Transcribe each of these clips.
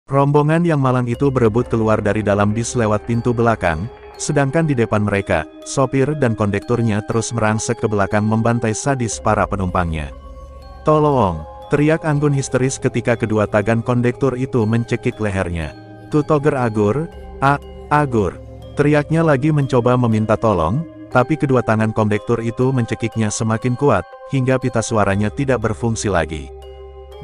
Rombongan yang malang itu berebut keluar dari dalam bis lewat pintu belakang, sedangkan di depan mereka, sopir dan kondekturnya terus merangsek ke belakang membantai sadis para penumpangnya. "Tolong!" teriak Anggun histeris ketika kedua tangan kondektur itu mencekik lehernya. "Tutoger Agur, Agur!" teriaknya lagi mencoba meminta tolong, tapi kedua tangan kondektur itu mencekiknya semakin kuat, hingga pita suaranya tidak berfungsi lagi.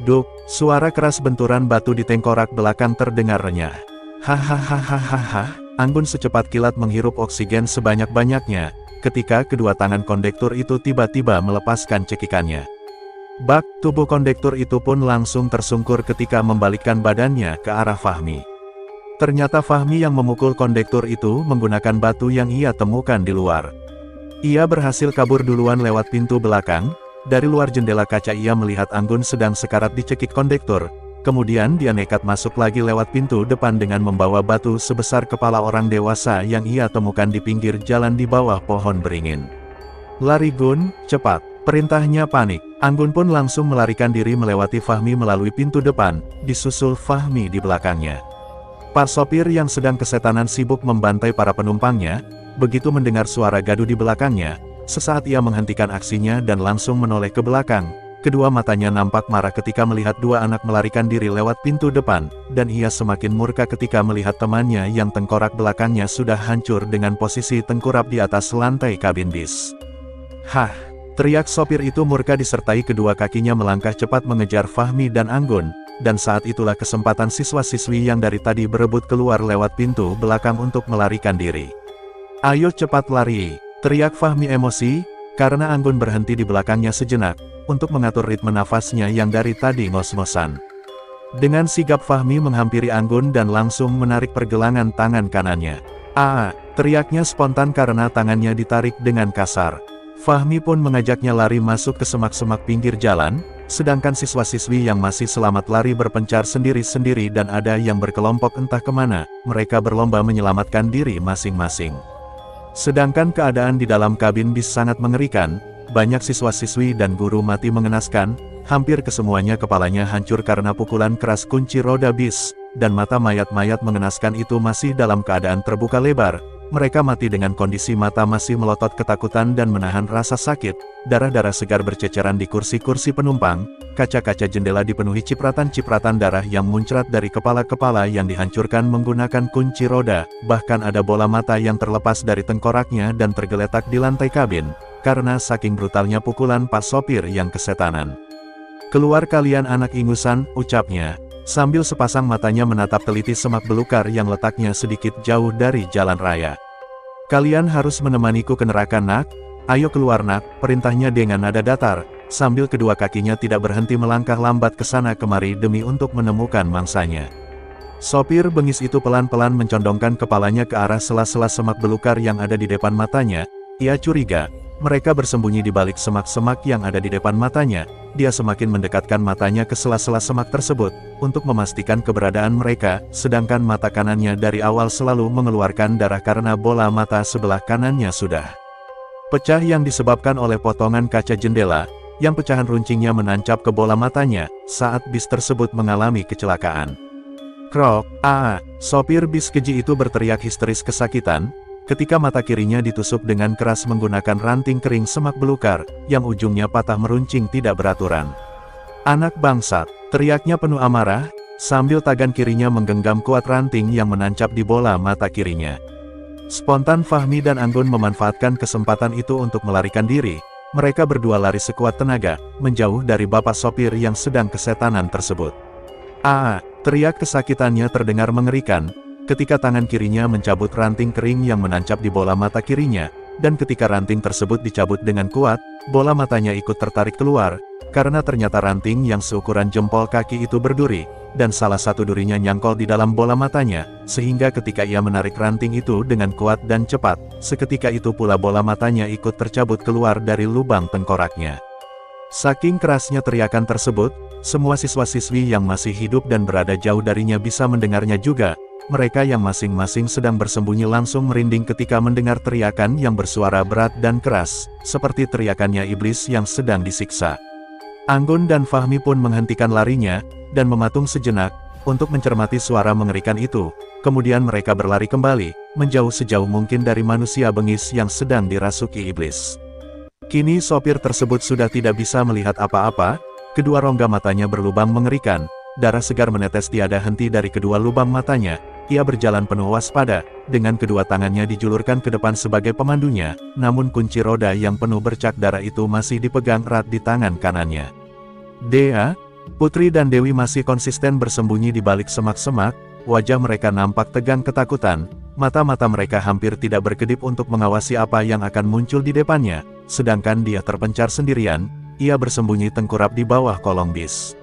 Duk, suara keras benturan batu di tengkorak belakang terdengar renyah. Hahaha, Anggun secepat kilat menghirup oksigen sebanyak-banyaknya, ketika kedua tangan kondektur itu tiba-tiba melepaskan cekikannya. Bak, tubuh kondektur itu pun langsung tersungkur ketika membalikkan badannya ke arah Fahmi. Ternyata Fahmi yang memukul kondektur itu menggunakan batu yang ia temukan di luar. Ia berhasil kabur duluan lewat pintu belakang. Dari luar jendela kaca ia melihat Anggun sedang sekarat dicekik kondektur, kemudian dia nekat masuk lagi lewat pintu depan dengan membawa batu sebesar kepala orang dewasa yang ia temukan di pinggir jalan di bawah pohon beringin. "Lari Gun, cepat!" perintahnya panik. Anggun pun langsung melarikan diri melewati Fahmi melalui pintu depan, disusul Fahmi di belakangnya. Pak sopir yang sedang kesetanan sibuk membantai para penumpangnya, begitu mendengar suara gaduh di belakangnya, sesaat ia menghentikan aksinya dan langsung menoleh ke belakang. Kedua matanya nampak marah ketika melihat dua anak melarikan diri lewat pintu depan, dan ia semakin murka ketika melihat temannya yang tengkorak belakangnya sudah hancur dengan posisi tengkurap di atas lantai kabin bis. "Hah!" teriak sopir itu murka disertai kedua kakinya melangkah cepat mengejar Fahmi dan Anggun, dan saat itulah kesempatan siswa-siswi yang dari tadi berebut keluar lewat pintu belakang untuk melarikan diri. "Ayo cepat lari!" teriak Fahmi emosi, karena Anggun berhenti di belakangnya sejenak, untuk mengatur ritme nafasnya yang dari tadi ngos-ngosan. Dengan sigap Fahmi menghampiri Anggun dan langsung menarik pergelangan tangan kanannya. Teriaknya spontan karena tangannya ditarik dengan kasar. Fahmi pun mengajaknya lari masuk ke semak-semak pinggir jalan, sedangkan siswa-siswi yang masih selamat lari berpencar sendiri-sendiri dan ada yang berkelompok entah kemana, mereka berlomba menyelamatkan diri masing-masing. Sedangkan keadaan di dalam kabin bis sangat mengerikan, banyak siswa-siswi dan guru mati mengenaskan, hampir kesemuanya kepalanya hancur karena pukulan keras kunci roda bis, dan mata mayat-mayat mengenaskan itu masih dalam keadaan terbuka lebar. Mereka mati dengan kondisi mata masih melotot ketakutan dan menahan rasa sakit, darah-darah segar berceceran di kursi-kursi penumpang, kaca-kaca jendela dipenuhi cipratan-cipratan darah yang muncrat dari kepala-kepala yang dihancurkan menggunakan kunci roda, bahkan ada bola mata yang terlepas dari tengkoraknya dan tergeletak di lantai kabin, karena saking brutalnya pukulan pas sopir yang kesetanan. "Keluar kalian anak ingusan," ucapnya, sambil sepasang matanya menatap teliti semak belukar yang letaknya sedikit jauh dari jalan raya. "Kalian harus menemaniku ke neraka nak, ayo keluar nak," perintahnya dengan nada datar, sambil kedua kakinya tidak berhenti melangkah lambat ke sana kemari demi untuk menemukan mangsanya. Sopir bengis itu pelan-pelan mencondongkan kepalanya ke arah sela-sela semak belukar yang ada di depan matanya. Ia curiga, mereka bersembunyi di balik semak-semak yang ada di depan matanya. Dia semakin mendekatkan matanya ke sela-sela semak tersebut, untuk memastikan keberadaan mereka, sedangkan mata kanannya dari awal selalu mengeluarkan darah karena bola mata sebelah kanannya sudah pecah yang disebabkan oleh potongan kaca jendela, yang pecahan runcingnya menancap ke bola matanya, saat bis tersebut mengalami kecelakaan. "Krok!" Sopir bis keji itu berteriak histeris kesakitan, ketika mata kirinya ditusuk dengan keras menggunakan ranting kering semak belukar, yang ujungnya patah meruncing tidak beraturan. "Anak bangsat!" teriaknya penuh amarah, sambil tangan kirinya menggenggam kuat ranting yang menancap di bola mata kirinya. Spontan Fahmi dan Anggun memanfaatkan kesempatan itu untuk melarikan diri. Mereka berdua lari sekuat tenaga, menjauh dari bapak sopir yang sedang kesetanan tersebut. Teriak kesakitannya terdengar mengerikan, ketika tangan kirinya mencabut ranting kering yang menancap di bola mata kirinya, dan ketika ranting tersebut dicabut dengan kuat, bola matanya ikut tertarik keluar, karena ternyata ranting yang seukuran jempol kaki itu berduri, dan salah satu durinya nyangkol di dalam bola matanya, sehingga ketika ia menarik ranting itu dengan kuat dan cepat, seketika itu pula bola matanya ikut tercabut keluar dari lubang tengkoraknya. Saking kerasnya teriakan tersebut, semua siswa-siswi yang masih hidup dan berada jauh darinya bisa mendengarnya juga. Mereka yang masing-masing sedang bersembunyi langsung merinding ketika mendengar teriakan yang bersuara berat dan keras, seperti teriakannya iblis yang sedang disiksa. Anggun dan Fahmi pun menghentikan larinya, dan mematung sejenak, untuk mencermati suara mengerikan itu. Kemudian mereka berlari kembali, menjauh sejauh mungkin dari manusia bengis yang sedang dirasuki iblis. Kini sopir tersebut sudah tidak bisa melihat apa-apa, kedua rongga matanya berlubang mengerikan, darah segar menetes tiada henti dari kedua lubang matanya. Ia berjalan penuh waspada, dengan kedua tangannya dijulurkan ke depan sebagai pemandunya, namun kunci roda yang penuh bercak darah itu masih dipegang erat di tangan kanannya. Dea, Putri dan Dewi masih konsisten bersembunyi di balik semak-semak, wajah mereka nampak tegang ketakutan, mata-mata mereka hampir tidak berkedip untuk mengawasi apa yang akan muncul di depannya, sedangkan dia terpencar sendirian, ia bersembunyi tengkurap di bawah kolong bis.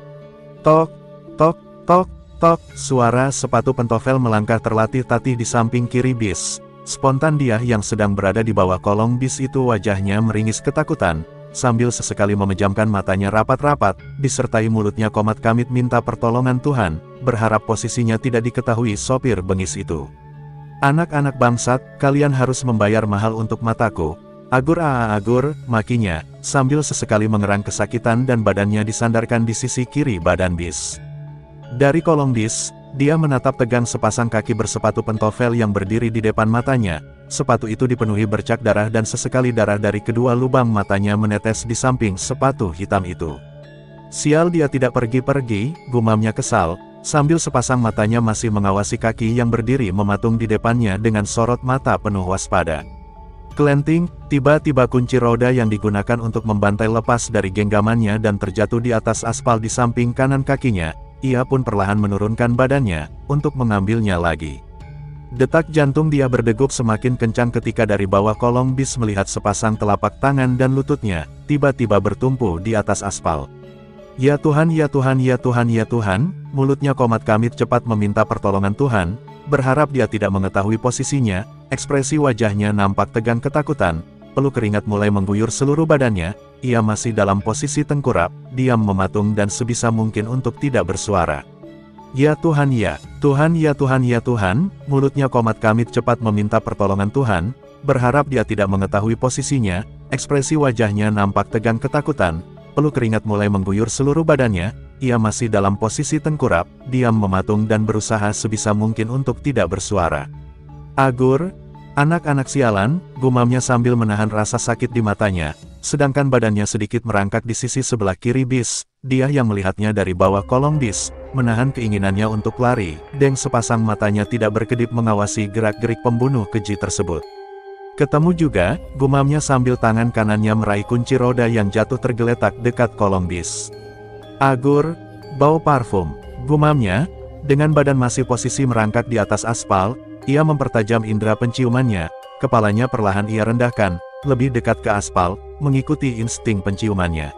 Tok, tok, tok, tok, suara sepatu pentofel melangkah terlatih-tatih di samping kiri bis. Spontan dia yang sedang berada di bawah kolong bis itu wajahnya meringis ketakutan, sambil sesekali memejamkan matanya rapat-rapat, disertai mulutnya komat-kamit minta pertolongan Tuhan, berharap posisinya tidak diketahui sopir bengis itu. Anak-anak bangsat, kalian harus membayar mahal untuk mataku. Agur agur, makinya, sambil sesekali mengerang kesakitan dan badannya disandarkan di sisi kiri badan bis. Dari kolong bis, dia menatap tegang sepasang kaki bersepatu pentofel yang berdiri di depan matanya. Sepatu itu dipenuhi bercak darah dan sesekali darah dari kedua lubang matanya menetes di samping sepatu hitam itu. Sial, dia tidak pergi-pergi, gumamnya kesal, sambil sepasang matanya masih mengawasi kaki yang berdiri mematung di depannya dengan sorot mata penuh waspada. Kelenting, tiba-tiba kunci roda yang digunakan untuk membantai lepas dari genggamannya dan terjatuh di atas aspal di samping kanan kakinya. Ia pun perlahan menurunkan badannya untuk mengambilnya lagi. Detak jantung dia berdegup semakin kencang ketika dari bawah kolong bis melihat sepasang telapak tangan dan lututnya tiba-tiba bertumpu di atas aspal. Ya Tuhan, ya Tuhan, ya Tuhan, ya Tuhan, mulutnya komat-kamit cepat meminta pertolongan Tuhan, berharap dia tidak mengetahui posisinya, ekspresi wajahnya nampak tegang ketakutan, peluk keringat mulai mengguyur seluruh badannya, ia masih dalam posisi tengkurap, diam mematung dan sebisa mungkin untuk tidak bersuara. Ya Tuhan, ya Tuhan, ya Tuhan, ya Tuhan, mulutnya komat-kamit cepat meminta pertolongan Tuhan, berharap dia tidak mengetahui posisinya, ekspresi wajahnya nampak tegang ketakutan, peluk keringat mulai mengguyur seluruh badannya, ia masih dalam posisi tengkurap, diam mematung dan berusaha sebisa mungkin untuk tidak bersuara. Agur, anak-anak sialan, gumamnya sambil menahan rasa sakit di matanya, sedangkan badannya sedikit merangkak di sisi sebelah kiri bis. Dia yang melihatnya dari bawah kolong bis, menahan keinginannya untuk lari, dan sepasang matanya tidak berkedip mengawasi gerak-gerik pembunuh keji tersebut. Ketemu juga, gumamnya sambil tangan kanannya meraih kunci roda yang jatuh tergeletak dekat kolong bis. Agur, bau parfum, gumamnya, dengan badan masih posisi merangkak di atas aspal, ia mempertajam indera penciumannya, kepalanya perlahan ia rendahkan, lebih dekat ke aspal, mengikuti insting penciumannya.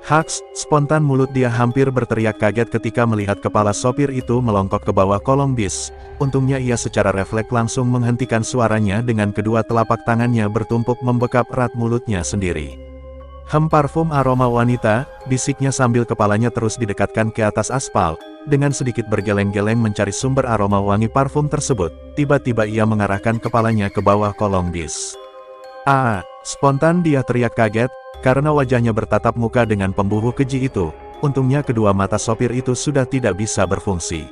Haks, spontan mulut dia hampir berteriak kaget ketika melihat kepala sopir itu melongkok ke bawah kolong bis. Untungnya ia secara refleks langsung menghentikan suaranya dengan kedua telapak tangannya bertumpuk membekap erat mulutnya sendiri. Parfum aroma wanita, bisiknya sambil kepalanya terus didekatkan ke atas aspal. Dengan sedikit bergeleng-geleng mencari sumber aroma wangi parfum tersebut, tiba-tiba ia mengarahkan kepalanya ke bawah kolong bis. Spontan dia teriak kaget, karena wajahnya bertatap muka dengan pembunuh keji itu. Untungnya kedua mata sopir itu sudah tidak bisa berfungsi.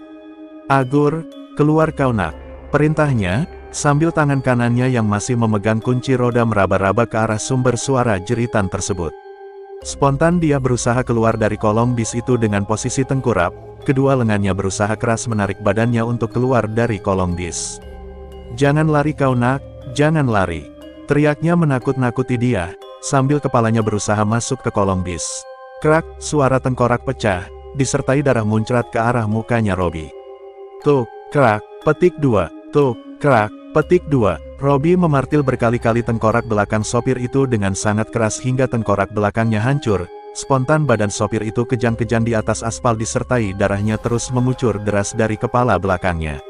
Agur, keluar kau nak, perintahnya, sambil tangan kanannya yang masih memegang kunci roda meraba-raba ke arah sumber suara jeritan tersebut. Spontan dia berusaha keluar dari kolong bis itu dengan posisi tengkurap, kedua lengannya berusaha keras menarik badannya untuk keluar dari kolong bis. Jangan lari kau nak, jangan lari. Teriaknya menakut-nakuti dia, sambil kepalanya berusaha masuk ke kolong bis. Krak, suara tengkorak pecah, disertai darah muncrat ke arah mukanya Robi. Tuk, krak, petik 2, tuk, krak, petik 2. Robi memartil berkali-kali tengkorak belakang sopir itu dengan sangat keras hingga tengkorak belakangnya hancur. Spontan badan sopir itu kejang-kejang di atas aspal disertai darahnya terus mengucur deras dari kepala belakangnya.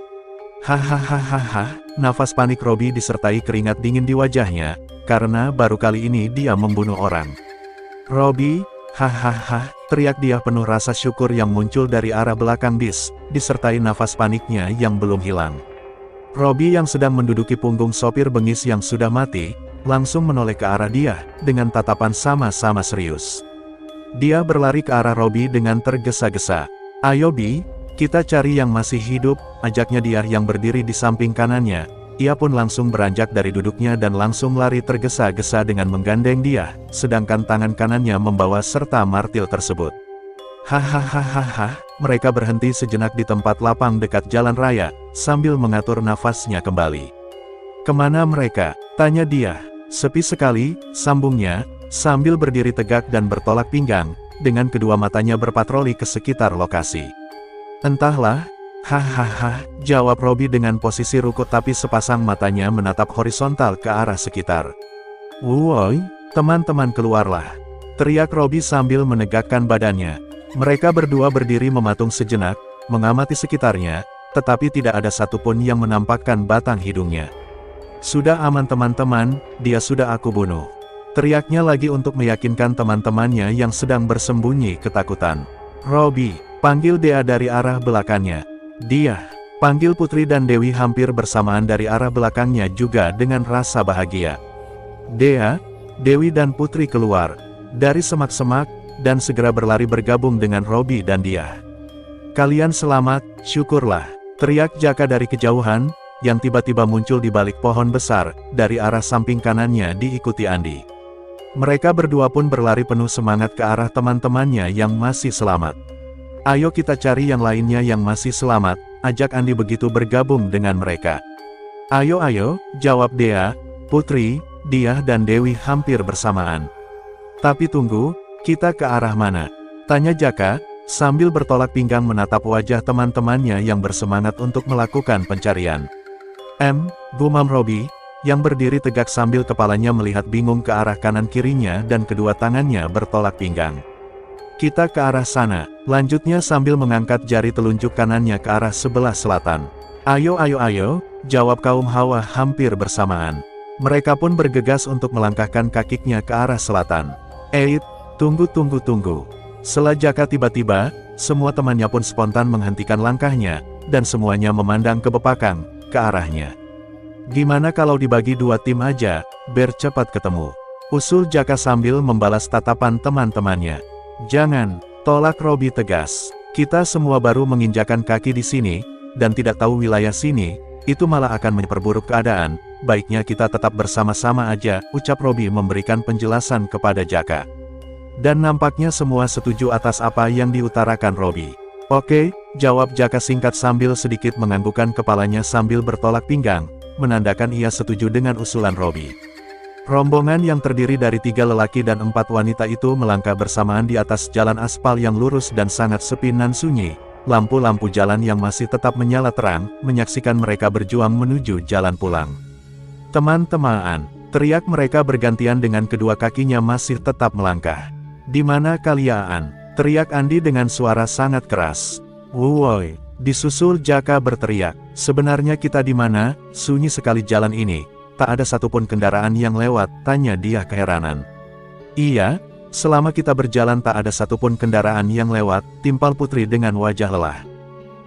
Hahaha, nafas panik Robi disertai keringat dingin di wajahnya, karena baru kali ini dia membunuh orang. Robi, hahaha, teriak dia penuh rasa syukur yang muncul dari arah belakang bis, disertai nafas paniknya yang belum hilang. Robi yang sedang menduduki punggung sopir bengis yang sudah mati, langsung menoleh ke arah dia, dengan tatapan sama-sama serius. Dia berlari ke arah Robi dengan tergesa-gesa. Ayo Bi, Kita cari yang masih hidup, ajaknya dia yang berdiri di samping kanannya. Ia pun langsung beranjak dari duduknya dan langsung lari tergesa-gesa dengan menggandeng dia, sedangkan tangan kanannya membawa serta martil tersebut. Hahaha, mereka berhenti sejenak di tempat lapang dekat jalan raya, sambil mengatur nafasnya kembali. Kemana mereka? Tanya dia. Sepi sekali, sambungnya, sambil berdiri tegak dan bertolak pinggang, dengan kedua matanya berpatroli ke sekitar lokasi. Entahlah. Hahaha, jawab Robby dengan posisi ruku tapi sepasang matanya menatap horizontal ke arah sekitar. Woi, teman-teman keluarlah. Teriak Robby sambil menegakkan badannya. Mereka berdua berdiri mematung sejenak, mengamati sekitarnya, tetapi tidak ada satupun yang menampakkan batang hidungnya. Sudah aman teman-teman, dia sudah aku bunuh. Teriaknya lagi untuk meyakinkan teman-temannya yang sedang bersembunyi ketakutan. Robby, panggil Dea dari arah belakangnya. Dia, panggil Putri dan Dewi hampir bersamaan dari arah belakangnya juga dengan rasa bahagia. Dea, Dewi dan Putri keluar dari semak-semak, dan segera berlari bergabung dengan Robby dan dia. Kalian selamat, syukurlah, teriak Jaka dari kejauhan, yang tiba-tiba muncul di balik pohon besar, dari arah samping kanannya diikuti Andi. Mereka berdua pun berlari penuh semangat ke arah teman-temannya yang masih selamat. Ayo kita cari yang lainnya yang masih selamat, ajak Andi begitu bergabung dengan mereka. Ayo, jawab Dea, Putri, dia dan Dewi hampir bersamaan. Tapi tunggu, kita ke arah mana? Tanya Jaka, sambil bertolak pinggang menatap wajah teman-temannya yang bersemangat untuk melakukan pencarian. Gumam Robby, yang berdiri tegak sambil kepalanya melihat bingung ke arah kanan kirinya dan kedua tangannya bertolak pinggang. Kita ke arah sana, lanjutnya sambil mengangkat jari telunjuk kanannya ke arah sebelah selatan. Ayo, jawab kaum Hawa hampir bersamaan. Mereka pun bergegas untuk melangkahkan kakinya ke arah selatan. Tunggu. Setelah Jaka tiba-tiba, semua temannya pun spontan menghentikan langkahnya, dan semuanya memandang ke Bepakang, ke arahnya. Gimana kalau dibagi dua tim aja, biar cepat ketemu? Usul Jaka sambil membalas tatapan teman-temannya. Jangan, tolak Robby tegas. Kita semua baru menginjakan kaki di sini, dan tidak tahu wilayah sini, itu malah akan memperburuk keadaan. Baiknya kita tetap bersama-sama aja, ucap Robby memberikan penjelasan kepada Jaka. Dan nampaknya semua setuju atas apa yang diutarakan Robby. Oke, jawab Jaka singkat sambil sedikit menganggukkan kepalanya sambil bertolak pinggang, menandakan ia setuju dengan usulan Robby. Rombongan yang terdiri dari 3 lelaki dan 4 wanita itu melangkah bersamaan di atas jalan aspal yang lurus dan sangat sepi dan sunyi. Lampu-lampu jalan yang masih tetap menyala terang, menyaksikan mereka berjuang menuju jalan pulang. Teman-teman, teriak mereka bergantian dengan kedua kakinya masih tetap melangkah. Di mana kalian? Teriak Andi dengan suara sangat keras. Woi, disusul Jaka berteriak. Sebenarnya kita di mana? Sunyi sekali jalan ini. Tak ada satupun kendaraan yang lewat, tanya dia keheranan. Iya, selama kita berjalan tak ada satupun kendaraan yang lewat, timpal Putri dengan wajah lelah.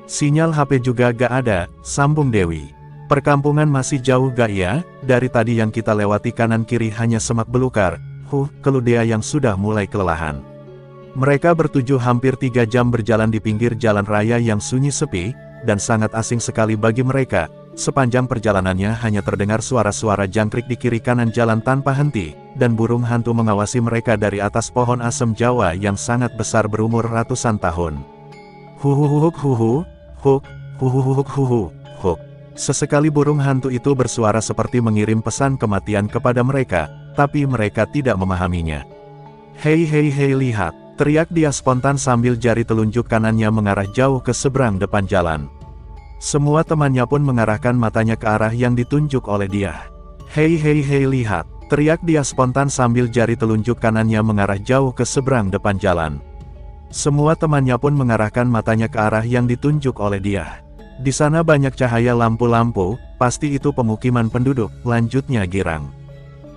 Sinyal HP juga gak ada, sambung Dewi. Perkampungan masih jauh gak ya? Dari tadi yang kita lewati kanan kiri hanya semak belukar, keluh dia yang sudah mulai kelelahan. Mereka bertujuh hampir 3 jam berjalan di pinggir jalan raya yang sunyi sepi, dan sangat asing sekali bagi mereka. Sepanjang perjalanannya hanya terdengar suara-suara jangkrik di kiri kanan jalan tanpa henti, dan burung hantu mengawasi mereka dari atas pohon asem Jawa yang sangat besar berumur ratusan tahun. Sesekali burung hantu itu bersuara seperti mengirim pesan kematian kepada mereka, tapi mereka tidak memahaminya. Hei lihat, teriak dia spontan sambil jari telunjuk kanannya mengarah jauh ke seberang depan jalan. Semua temannya pun mengarahkan matanya ke arah yang ditunjuk oleh dia. Hei lihat, teriak dia spontan sambil jari telunjuk kanannya mengarah jauh ke seberang depan jalan. Semua temannya pun mengarahkan matanya ke arah yang ditunjuk oleh dia. Di sana banyak cahaya lampu-lampu, pasti itu pemukiman penduduk, lanjutnya girang.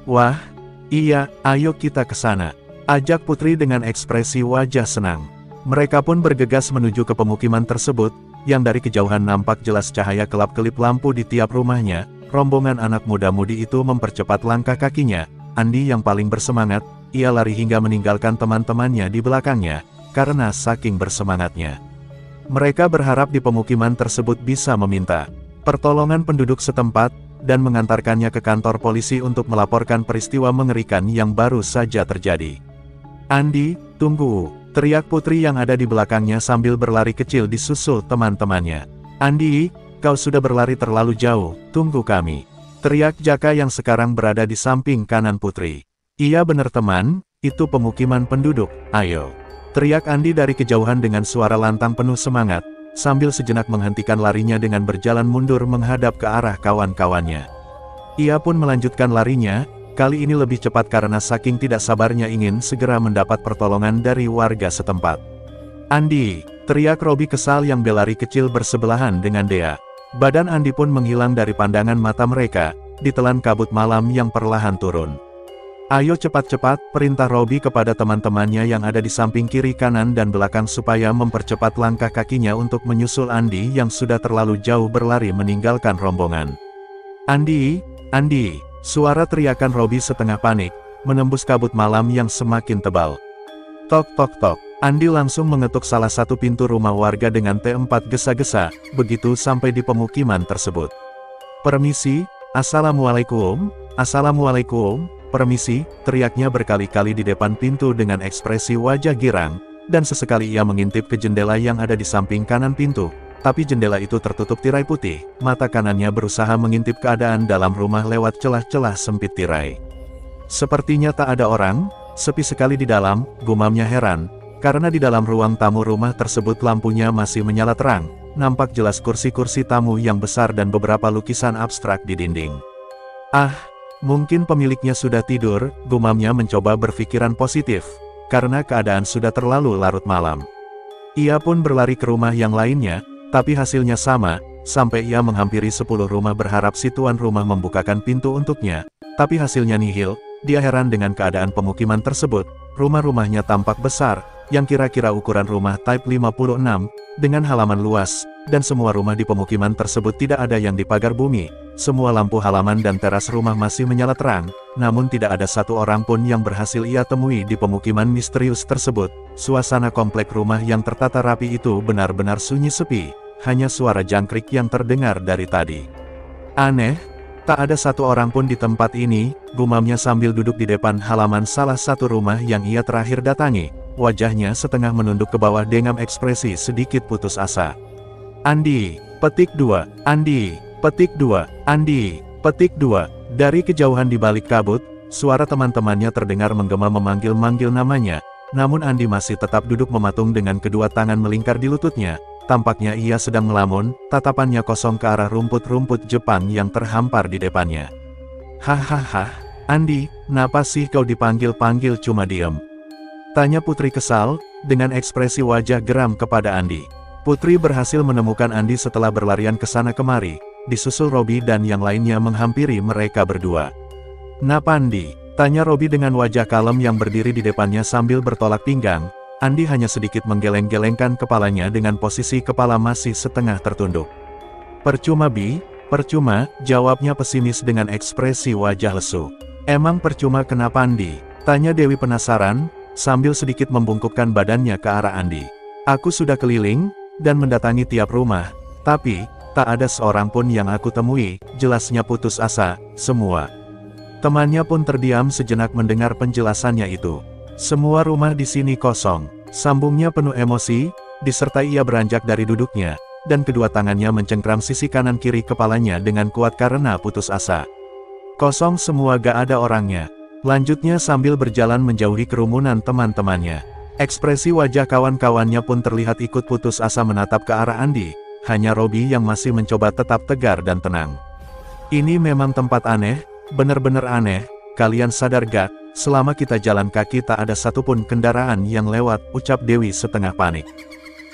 Wah, iya, ayo kita ke sana, ajak Putri dengan ekspresi wajah senang. Mereka pun bergegas menuju ke pemukiman tersebut, yang dari kejauhan nampak jelas cahaya kelap-kelip lampu di tiap rumahnya. Rombongan anak muda-mudi itu mempercepat langkah kakinya. Andi yang paling bersemangat, ia lari hingga meninggalkan teman-temannya di belakangnya, karena saking bersemangatnya. Mereka berharap di pemukiman tersebut bisa meminta pertolongan penduduk setempat, dan mengantarkannya ke kantor polisi untuk melaporkan peristiwa mengerikan yang baru saja terjadi. "Andi, tunggu!" teriak Putri yang ada di belakangnya sambil berlari kecil disusul teman-temannya. "Andi, kau sudah berlari terlalu jauh, tunggu kami!" teriak Jaka yang sekarang berada di samping kanan Putri. "Iya benar teman, itu pemukiman penduduk, ayo!" teriak Andi dari kejauhan dengan suara lantang penuh semangat, sambil sejenak menghentikan larinya dengan berjalan mundur menghadap ke arah kawan-kawannya. Ia pun melanjutkan larinya, kali ini lebih cepat karena saking tidak sabarnya ingin segera mendapat pertolongan dari warga setempat. "Andi!" teriak Robi kesal yang berlari kecil bersebelahan dengan Dea. Badan Andi pun menghilang dari pandangan mata mereka, ditelan kabut malam yang perlahan turun. "Ayo cepat-cepat," perintah Robi kepada teman-temannya yang ada di samping kiri kanan dan belakang supaya mempercepat langkah kakinya untuk menyusul Andi yang sudah terlalu jauh berlari meninggalkan rombongan. "Andi, Andi!" suara teriakan Robi setengah panik, menembus kabut malam yang semakin tebal. Tok tok tok. Andi langsung mengetuk salah satu pintu rumah warga dengan T4 gesa-gesa, begitu sampai di pemukiman tersebut. "Permisi, assalamualaikum, assalamualaikum, permisi," teriaknya berkali-kali di depan pintu dengan ekspresi wajah girang, dan sesekali ia mengintip ke jendela yang ada di samping kanan pintu, tapi jendela itu tertutup tirai putih, mata kanannya berusaha mengintip keadaan dalam rumah lewat celah-celah sempit tirai. "Sepertinya tak ada orang, sepi sekali di dalam," gumamnya heran, karena di dalam ruang tamu rumah tersebut lampunya masih menyala terang, nampak jelas kursi-kursi tamu yang besar dan beberapa lukisan abstrak di dinding. "Ah, mungkin pemiliknya sudah tidur," gumamnya mencoba berpikiran positif, karena keadaan sudah terlalu larut malam. Ia pun berlari ke rumah yang lainnya, tapi hasilnya sama, sampai ia menghampiri 10 rumah berharap si tuan rumah membukakan pintu untuknya, tapi hasilnya nihil. Dia heran dengan keadaan pemukiman tersebut, rumah-rumahnya tampak besar, yang kira-kira ukuran rumah Type 56, dengan halaman luas, dan semua rumah di pemukiman tersebut tidak ada yang dipagar bumi. Semua lampu halaman dan teras rumah masih menyala terang, namun tidak ada satu orang pun yang berhasil ia temui di pemukiman misterius tersebut. Suasana komplek rumah yang tertata rapi itu benar-benar sunyi sepi, hanya suara jangkrik yang terdengar dari tadi. "Aneh, tak ada satu orang pun di tempat ini," gumamnya sambil duduk di depan halaman salah satu rumah yang ia terakhir datangi. Wajahnya setengah menunduk ke bawah dengan ekspresi sedikit putus asa. "Andi, petik 2, Andi, petik 2, Andi, petik 2. Dari kejauhan di balik kabut, suara teman-temannya terdengar menggema memanggil-manggil namanya, namun Andi masih tetap duduk mematung dengan kedua tangan melingkar di lututnya. Tampaknya ia sedang melamun, tatapannya kosong ke arah rumput-rumput Jepang yang terhampar di depannya. "Hahaha, Andi, kenapa sih kau dipanggil-panggil cuma diem?" tanya Putri kesal, dengan ekspresi wajah geram kepada Andi. Putri berhasil menemukan Andi setelah berlarian ke sana kemari, disusul Robi dan yang lainnya menghampiri mereka berdua. "Napa Andi?" tanya Robi dengan wajah kalem yang berdiri di depannya sambil bertolak pinggang. Andi hanya sedikit menggeleng-gelengkan kepalanya dengan posisi kepala masih setengah tertunduk. "Percuma Bi, percuma," jawabnya pesimis dengan ekspresi wajah lesu. "Emang percuma kenapa Andi?" tanya Dewi penasaran, sambil sedikit membungkukkan badannya ke arah Andi. "Aku sudah keliling, dan mendatangi tiap rumah, tapi, tak ada seorang pun yang aku temui," jelasnya putus asa. Semua temannya pun terdiam sejenak mendengar penjelasannya itu. "Semua rumah di sini kosong," sambungnya penuh emosi, disertai ia beranjak dari duduknya, dan kedua tangannya mencengkram sisi kanan kiri kepalanya dengan kuat karena putus asa. "Kosong semua, gak ada orangnya," lanjutnya sambil berjalan menjauhi kerumunan teman-temannya. Ekspresi wajah kawan-kawannya pun terlihat ikut putus asa menatap ke arah Andi, hanya Robi yang masih mencoba tetap tegar dan tenang. "Ini memang tempat aneh, bener-bener aneh, kalian sadar gak, selama kita jalan kaki tak ada satupun kendaraan yang lewat," ucap Dewi setengah panik.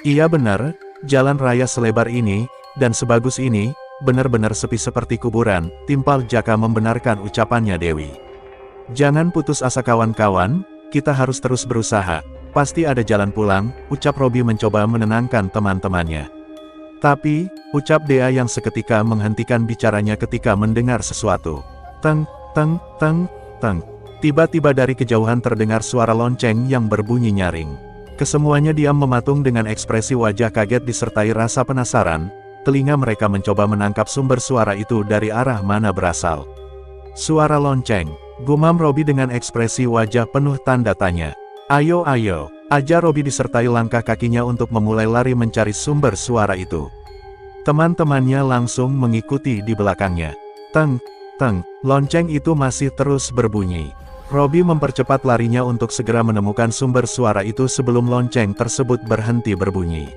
"Iya benar, jalan raya selebar ini, dan sebagus ini, benar-benar sepi seperti kuburan," timpal Jaka membenarkan ucapannya Dewi. "Jangan putus asa kawan-kawan, kita harus terus berusaha, pasti ada jalan pulang," ucap Robi mencoba menenangkan teman-temannya. "Tapi," ucap Dea yang seketika menghentikan bicaranya ketika mendengar sesuatu. Teng, teng, teng, teng. Tiba-tiba dari kejauhan terdengar suara lonceng yang berbunyi nyaring. Kesemuanya diam mematung dengan ekspresi wajah kaget disertai rasa penasaran. Telinga mereka mencoba menangkap sumber suara itu dari arah mana berasal. Suara lonceng, gumam Robby dengan ekspresi wajah penuh tanda tanya. Ayo, ajar Robby disertai langkah kakinya untuk memulai lari mencari sumber suara itu. Teman-temannya langsung mengikuti di belakangnya. Teng, teng, lonceng itu masih terus berbunyi. Robby mempercepat larinya untuk segera menemukan sumber suara itu sebelum lonceng tersebut berhenti berbunyi.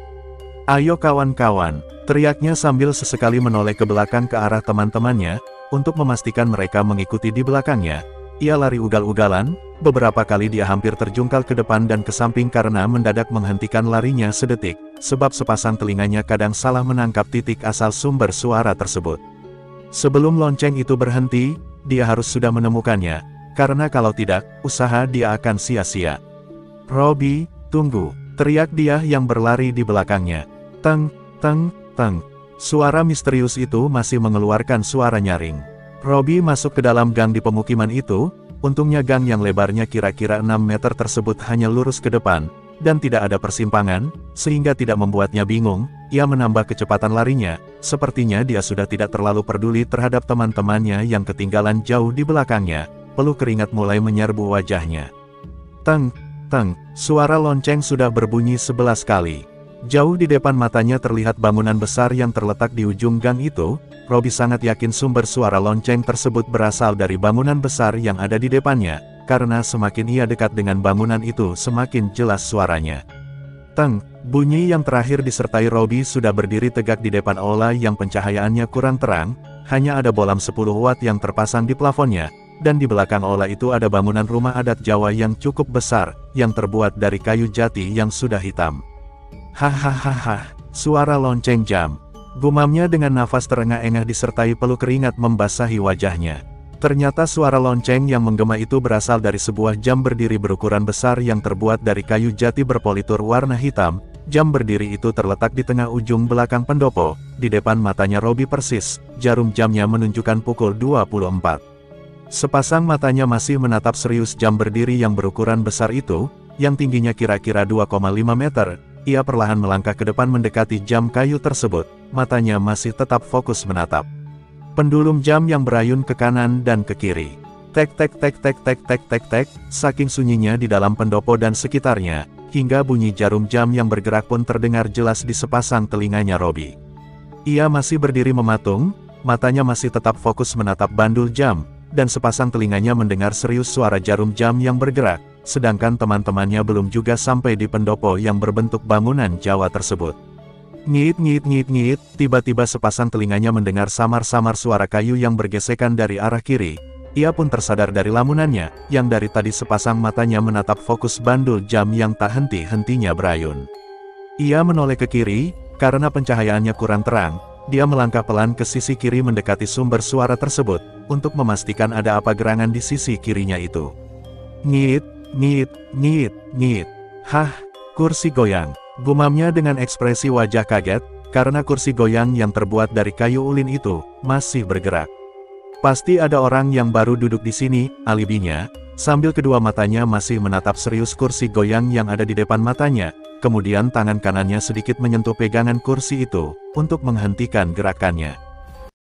Ayo kawan-kawan, teriaknya sambil sesekali menoleh ke belakang ke arah teman-temannya, untuk memastikan mereka mengikuti di belakangnya. Ia lari ugal-ugalan, beberapa kali dia hampir terjungkal ke depan dan ke samping karena mendadak menghentikan larinya sedetik, sebab sepasang telinganya kadang salah menangkap titik asal sumber suara tersebut. Sebelum lonceng itu berhenti, dia harus sudah menemukannya, karena kalau tidak, usaha dia akan sia-sia. Robby, tunggu, teriak dia yang berlari di belakangnya. Teng, teng, teng. Suara misterius itu masih mengeluarkan suara nyaring. Robby masuk ke dalam gang di pemukiman itu, untungnya gang yang lebarnya kira-kira 6 meter tersebut hanya lurus ke depan, dan tidak ada persimpangan, sehingga tidak membuatnya bingung. Ia menambah kecepatan larinya, sepertinya dia sudah tidak terlalu peduli terhadap teman-temannya yang ketinggalan jauh di belakangnya. Peluh keringat mulai menyerbu wajahnya. Teng, teng, suara lonceng sudah berbunyi 11 kali. Jauh di depan matanya terlihat bangunan besar yang terletak di ujung gang itu. Robby sangat yakin sumber suara lonceng tersebut berasal dari bangunan besar yang ada di depannya, karena semakin ia dekat dengan bangunan itu semakin jelas suaranya. Teng, bunyi yang terakhir disertai Robby sudah berdiri tegak di depan aula yang pencahayaannya kurang terang, hanya ada bolam 10 watt yang terpasang di plafonnya. Dan di belakang aula itu ada bangunan rumah adat Jawa yang cukup besar, yang terbuat dari kayu jati yang sudah hitam. Hahaha, suara lonceng jam. Gumamnya dengan nafas terengah-engah disertai peluh keringat membasahi wajahnya. Ternyata suara lonceng yang menggema itu berasal dari sebuah jam berdiri berukuran besar yang terbuat dari kayu jati berpolitur warna hitam. Jam berdiri itu terletak di tengah ujung belakang pendopo, di depan matanya Robby persis, jarum jamnya menunjukkan pukul 24. Sepasang matanya masih menatap serius jam berdiri yang berukuran besar itu, yang tingginya kira-kira 2,5 meter. Ia perlahan melangkah ke depan mendekati jam kayu tersebut, matanya masih tetap fokus menatap pendulum jam yang berayun ke kanan dan ke kiri. Tek tek tek tek tek tek tek tek, saking sunyinya di dalam pendopo dan sekitarnya, hingga bunyi jarum jam yang bergerak pun terdengar jelas di sepasang telinganya Robby. Ia masih berdiri mematung, matanya masih tetap fokus menatap bandul jam, dan sepasang telinganya mendengar serius suara jarum jam yang bergerak, sedangkan teman-temannya belum juga sampai di pendopo yang berbentuk bangunan Jawa tersebut. Ngit ngit ngit ngit, tiba-tiba sepasang telinganya mendengar samar-samar suara kayu yang bergesekan dari arah kiri. Ia pun tersadar dari lamunannya, yang dari tadi sepasang matanya menatap fokus bandul jam yang tak henti-hentinya berayun. Ia menoleh ke kiri, karena pencahayaannya kurang terang. Dia melangkah pelan ke sisi kiri mendekati sumber suara tersebut, untuk memastikan ada apa gerangan di sisi kirinya itu. Ngit, ngit, ngit, ngit. Hah, kursi goyang. Gumamnya dengan ekspresi wajah kaget, karena kursi goyang yang terbuat dari kayu ulin itu, masih bergerak. Pasti ada orang yang baru duduk di sini, alibinya, sambil kedua matanya masih menatap serius kursi goyang yang ada di depan matanya. Kemudian tangan kanannya sedikit menyentuh pegangan kursi itu, untuk menghentikan gerakannya.